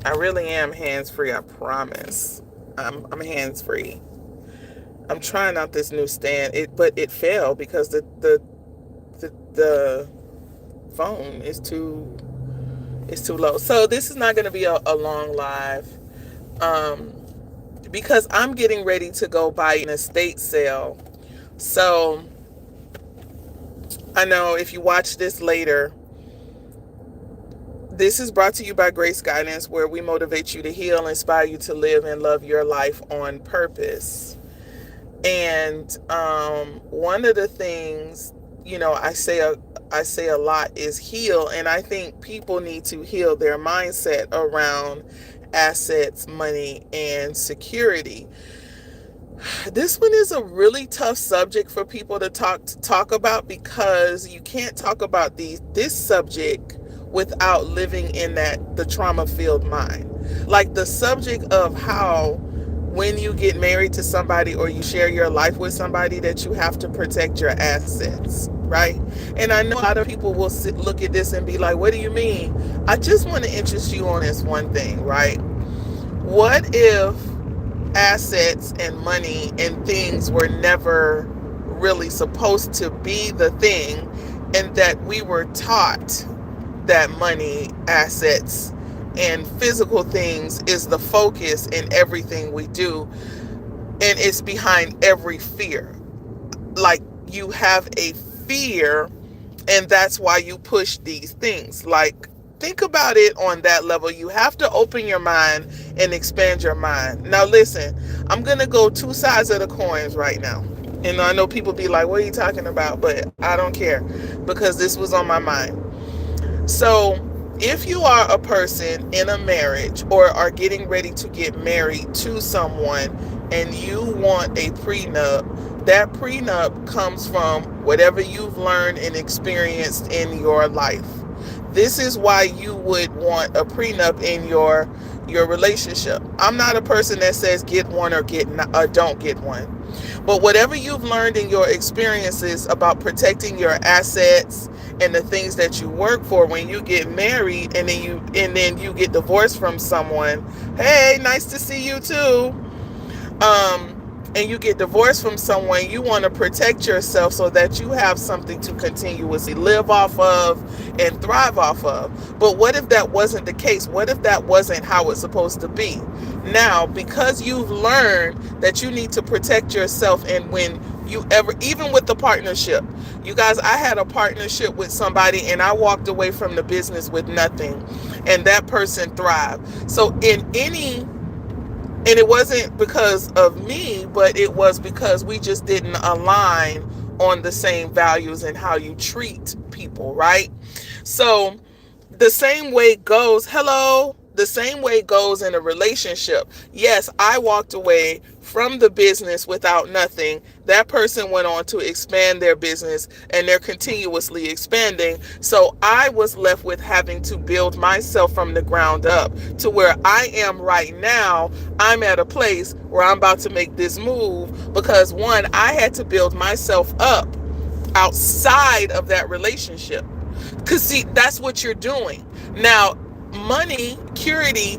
I really am hands free. I promise. I'm hands free. I'm trying out this new stand. But it failed because the phone is too low. So this is not going to be a long live. Um, because I'm getting ready to go buy an estate sale. So I know if you watch this later, this is brought to you by Grace Guidance, where we motivate you to heal, inspire you to live and love your life on purpose. And one of the things, I say a lot is heal, and I think people need to heal their mindset around assets, money, and security. This one is a really tough subject for people to talk about, because you can't talk about this subject without living in the trauma filled mind. Like the subject of how when you get married to somebody or you share your life with somebody, that you have to protect your assets, right? And I know a lot of people will look at this and be like, what do you mean? I just want to interest you on this one thing, right? What if assets and money and things were never really supposed to be the thing, and that we were taught that money, assets, and physical things is the focus in everything we do, and it's behind every fear? Like, you have a fear, and that's why you push these things. Like, think about it on that level. You have to open your mind and expand your mind. Now listen, I'm going to go two sides of the coins right now. And I know people be like, what are you talking about? But I don't care, because this was on my mind. So if you are a person in a marriage or are getting ready to get married to someone and you want a prenup, that prenup comes from whatever you've learned and experienced in your life. This is why you would want a prenup in your relationship. I'm not a person that says get one or don't get one. But whatever you've learned in your experiences about protecting your assets and the things that you work for, when you get married and then you get divorced from someone, hey, nice to see you too. And you get divorced from someone, you want to protect yourself so that you have something to continuously live off of and thrive off of. But what if that wasn't the case? What if that wasn't how it's supposed to be? Now, because you've learned that you need to protect yourself, and when you ever, even with the partnership, you guys, I had a partnership with somebody and I walked away from the business with nothing, and that person thrived. So and it wasn't because of me, but it was because we just didn't align on the same values and how you treat people, right? So the same way goes in a relationship. Yes, I walked away from the business without nothing. That person went on to expand their business, and they're continuously expanding. So I was left with having to build myself from the ground up to where I am right now. I'm at a place where I'm about to make this move because, one, I had to build myself up outside of that relationship. Because, see, that's what you're doing. Now, money, security,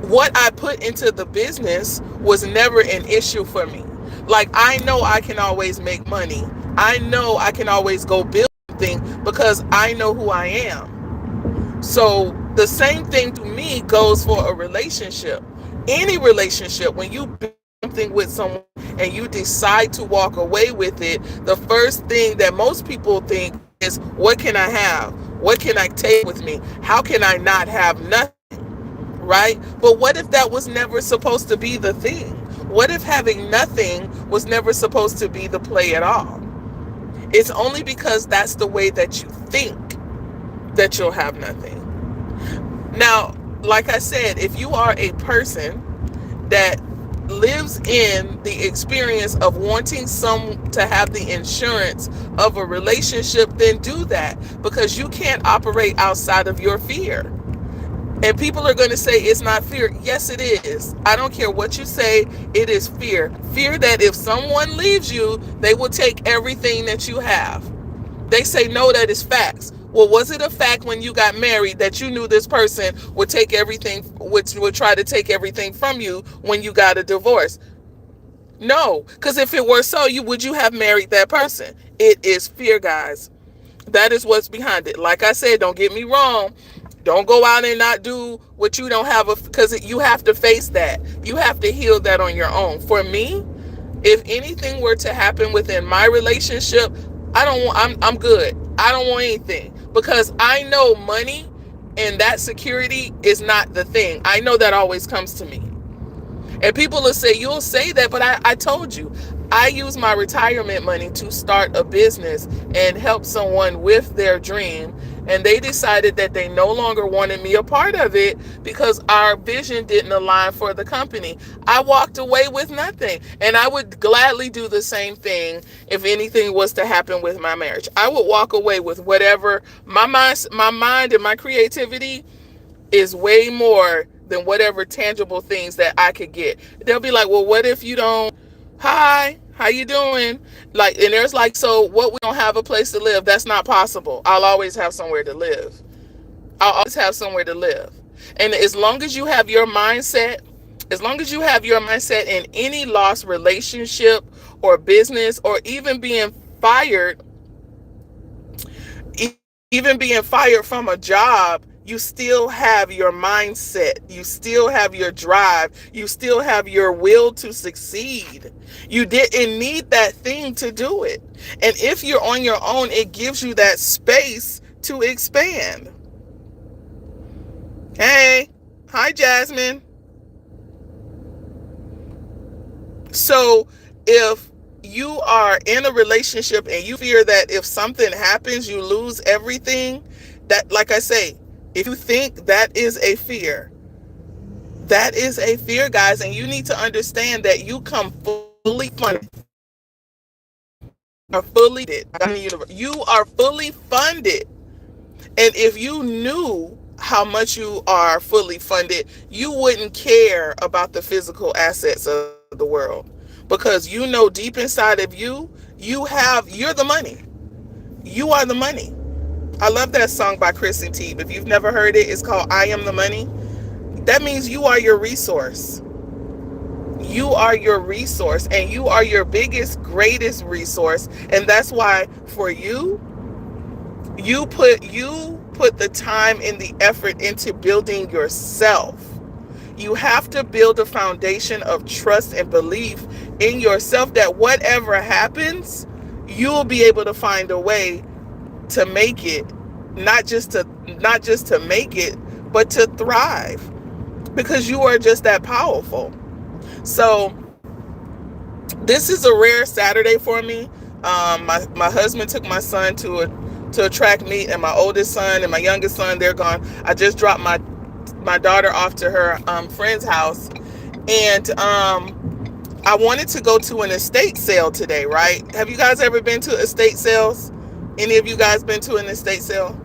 what I put into the business was never an issue for me. Like, I know I can always make money. I know I can always go build something because I know who I am. So the same thing to me goes for a relationship. Any relationship, when you build something with someone and you decide to walk away with it, the first thing that most people think is, what can I have? What can I take with me? How can I not have nothing? Right? But what if that was never supposed to be the thing? What if having nothing was never supposed to be the play at all? It's only because that's the way that you think that you'll have nothing. Now, like I said, if you are a person that lives in the experience of wanting to have the insurance of a relationship, then do that, because you can't operate outside of your fear. And people are going to say it's not fear. Yes, it is. I don't care what you say. It is fear. Fear that if someone leaves you, they will take everything that you have. They say no, that is facts. Well, was it a fact when you got married that you knew this person would take everything, would try to take everything from you when you got a divorce? No, because if it were so, you have married that person. It is fear, guys. That is what's behind it. Like I said, don't get me wrong. Don't go out and not do what you don't have, because you have to face that. You have to heal that on your own. For me, if anything were to happen within my relationship, I don't want, I'm good. I don't want anything, because I know money and that security is not the thing. I know that always comes to me. And people will say, you'll say that, but I told you, I use my retirement money to start a business and help someone with their dream. And they decided that they no longer wanted me a part of it because our vision didn't align for the company. I walked away with nothing. And I would gladly do the same thing if anything was to happen with my marriage. I would walk away with whatever my mind and my creativity is way more than whatever tangible things that I could get. They'll be like, well, what if you don't? Hi, how you doing? Like, and there's like, so what, we don't have a place to live? That's not possible. I'll always have somewhere to live. I'll always have somewhere to live. And as long as you have your mindset, in any lost relationship or business, or even being fired, from a job, you still have your mindset, you still have your drive, you still have your will to succeed. You didn't need that thing to do it. And if you're on your own, it gives you that space to expand. Hey, hi Jasmine. So if you are in a relationship and you fear that if something happens, you lose everything, that, like I say, if you think that is a fear, guys, and you need to understand that you come fully funded. You are fully funded. And if you knew how much you are fully funded, you wouldn't care about the physical assets of the world, because you know deep inside of you, you're the money. You are the money. I love that song by Chris and T. If you've never heard it, it's called I Am the Money. That means you are your resource. You are your resource, and you are your biggest, greatest resource. And that's why for you, you put the time and the effort into building yourself. You have to build a foundation of trust and belief in yourself that whatever happens, you'll be able to find a way to make it, not just to make it, but to thrive, because you are just that powerful. So this is a rare Saturday for me. My husband took my son to a track meet, and my oldest son and my youngest son, they're gone. I just dropped my daughter off to her friend's house, and I wanted to go to an estate sale today, right? Have you guys ever been to estate sales? Any of you guys been to an estate sale?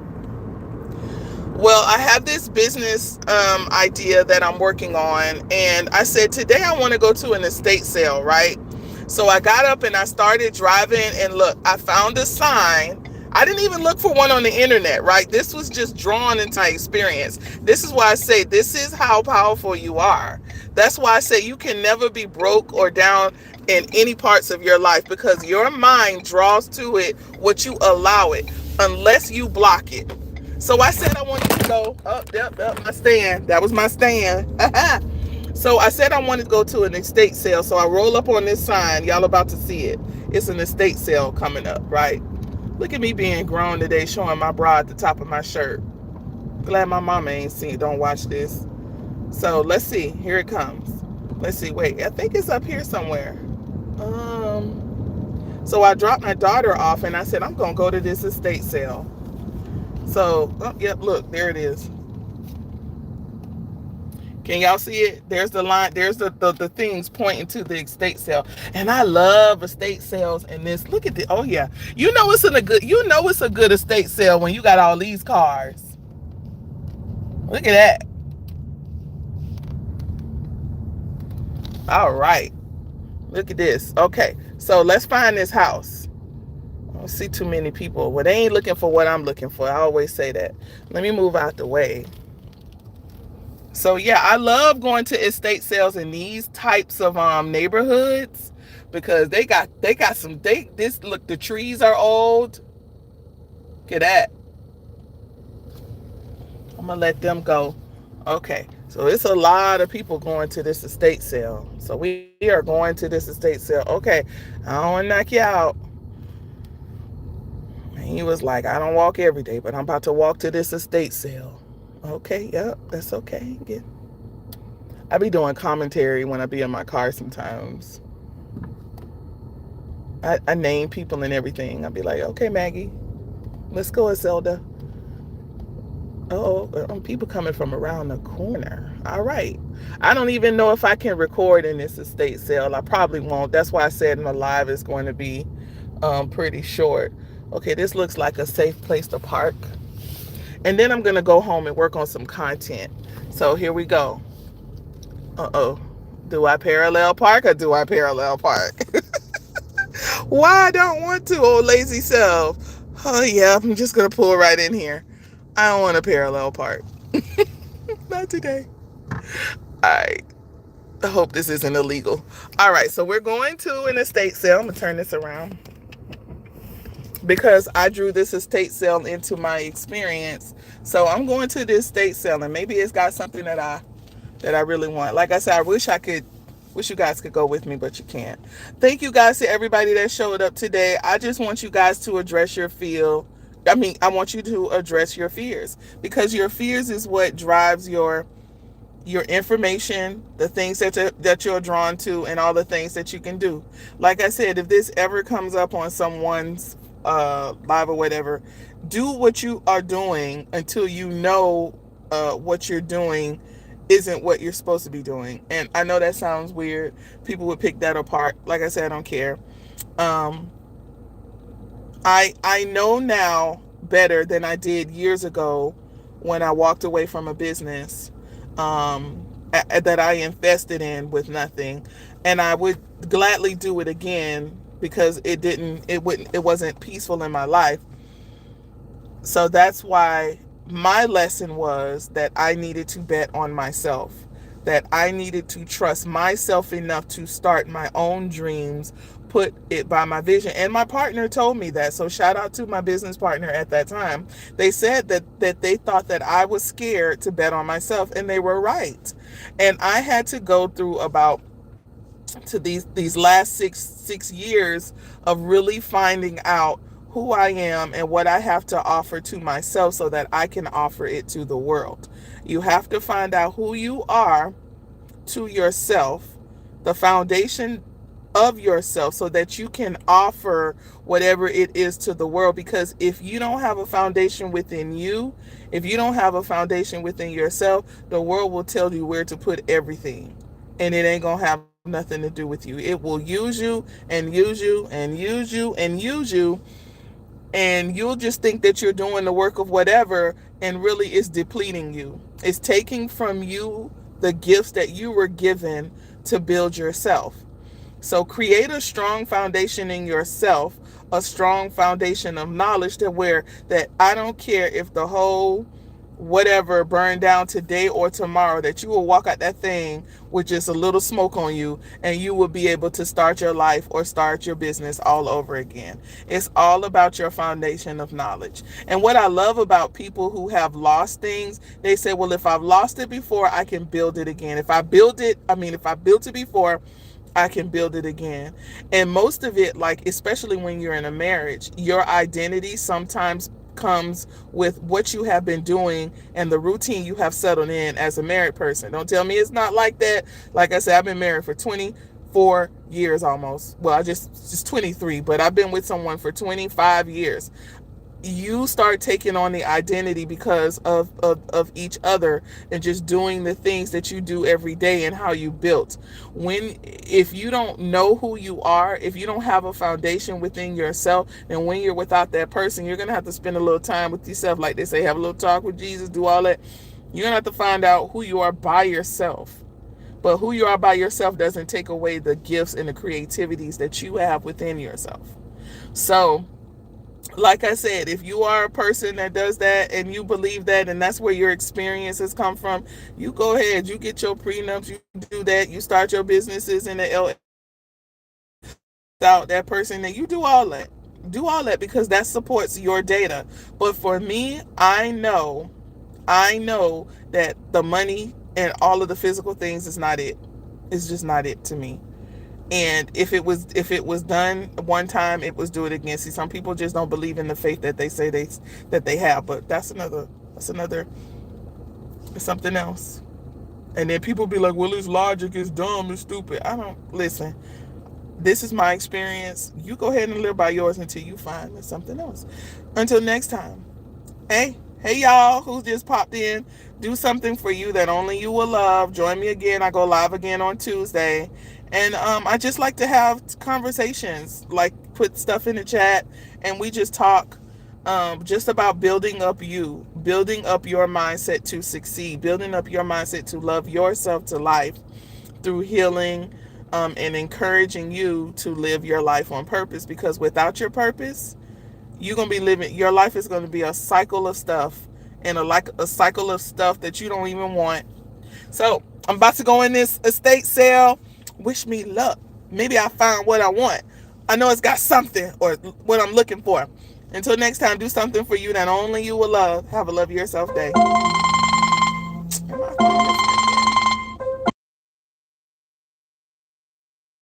Well, I have this business idea that I'm working on, and I said today I want to go to an estate sale, right? So I got up and I started driving, and look, I found a sign. I didn't even look for one on the internet, right? This was just drawn into my experience. This is why I say this is how powerful you are. That's why I say you can never be broke or down in any parts of your life, because your mind draws to it what you allow it, unless you block it. So I said I wanted to go up my stand. That was my stand. So I said I wanted to go to an estate sale. So I roll up on this sign. Y'all about to see it. It's an estate sale coming up, right? Look at me being grown today, showing my bra at the top of my shirt. Glad my mama ain't seen it. Don't watch this. So let's see. Here it comes. Let's see. Wait, I think it's up here somewhere. So I dropped my daughter off, and I said I'm gonna go to this estate sale. So, yep, look, there it is. Can y'all see it? There's the line. There's the things pointing to the estate sale. And I love estate sales. And this, look at the, oh yeah. You know it's a good estate sale when you got all these cars. Look at that. All right. Look at this. Okay. So let's find this house. don't see too many people. Well, they ain't looking for what I'm looking for. I always say that. Let me move out the way. So yeah, I love going to estate sales in these types of neighborhoods because they got some this look, the trees are old. Look at that. I'm gonna let them go. Okay. So it's a lot of people going to this estate sale. So we are going to this estate sale. Okay. I don't wanna knock you out. And he was like, I don't walk every day, but I'm about to walk to this estate sale. Okay, yep, that's okay. I be doing commentary when I be in my car sometimes. I name people and everything. I'll be like, okay, Maggie, let's go, Zelda. Oh, people coming from around the corner. All right. I don't even know if I can record in this estate sale. I probably won't. That's why I said my live is going to be pretty short. Okay, this looks like a safe place to park. And then I'm going to go home and work on some content. So here we go. Uh-oh. Do I parallel park or do I parallel park? Why I don't want to, old lazy self. Oh, yeah, I'm just going to pull right in here. I don't want to parallel park. Not today. All right. I hope this isn't illegal. All right, so we're going to an estate sale. I'm going to turn this around because I drew this estate sale into my experience. So I'm going to this estate sale, and maybe it's got something that I really want. Like I said, I wish you guys could go with me, but you can't. Thank you guys to everybody that showed up today. I just want you guys to address your feel. I want you to address your fears, because your fears is what drives your information, the things that you're drawn to, and all the things that you can do. Like I said, if this ever comes up on someone's live or whatever, do what you are doing until you know what you're doing isn't what you're supposed to be doing. And I know that sounds weird. People would pick that apart. Like I said, I don't care. I know now better than I did years ago when I walked away from a business that I invested in with nothing, and I would gladly do it again because it wasn't peaceful in my life. So that's why my lesson was that I needed to bet on myself, that I needed to trust myself enough to start my own dreams, put it by my vision. And my partner told me that. So shout out to my business partner at that time. They said that they thought that I was scared to bet on myself, and they were right. And I had to go through about to these last six years of really finding out who I am and what I have to offer to myself so that I can offer it to the world. You have to find out who you are to yourself, the foundation of yourself, so that you can offer whatever it is to the world. Because if you don't have a foundation within you, if you don't have a foundation within yourself, the world will tell you where to put everything, and it ain't gonna have nothing to do with you. It will use you and use you and use you and use you, and you'll just think that you're doing the work of whatever, and really it's depleting you. It's taking from you the gifts that you were given to build yourself. So create a strong foundation in yourself, a strong foundation of knowledge that I don't care if the whole whatever burned down today or tomorrow, that you will walk out that thing with just a little smoke on you, and you will be able to start your life or start your business all over again. It's all about your foundation of knowledge. And what I love about people who have lost things, they say, well, if I've lost it before, I can build it again. If I built it before, I can build it again. And most of it, like, especially when you're in a marriage, your identity sometimes comes with what you have been doing and the routine you have settled in as a married person. Don't tell me it's not like that. Like I said, I've been married for 24 years almost. Well, I just 23, but I've been with someone for 25 years. You start taking on the identity because of each other, and just doing the things that you do every day and how you built. If you don't know who you are, if you don't have a foundation within yourself, then when you're without that person, you're going to have to spend a little time with yourself. Like they say, have a little talk with Jesus, do all that. You're going to have to find out who you are by yourself. But who you are by yourself doesn't take away the gifts and the creativities that you have within yourself. So Like I said, if you are a person that does that and you believe that and that's where your experiences come from, you go ahead, you get your prenups, you do that, you start your businesses in the LLC without that person, and you do all that. Do all that because that supports your data. But for me, I know that the money and all of the physical things is not it. It's just not it to me. And if it was done one time, it was do it again. See, some people just don't believe in the faith that they say that they have, but that's another something else. And then people be like, well, it's logic, it's dumb, it's stupid. I don't listen. This is my experience. You go ahead and live by yours until you find something else. Until next time. Hey, y'all who just popped in. Do something for you that only you will love. Join me again. I go live again on Tuesday. And I just like to have conversations, like put stuff in the chat and we just talk just about building up your mindset to succeed, building up your mindset to love yourself to life through healing and encouraging you to live your life on purpose. Because without your purpose, you're gonna be living your life is gonna be a cycle of stuff and a cycle of stuff that you don't even want. So I'm about to go in this estate sale. Wish me luck. Maybe I find what I want. I know it's got something or what I'm looking for. Until next time, do something for you that only you will love. Have a love yourself day.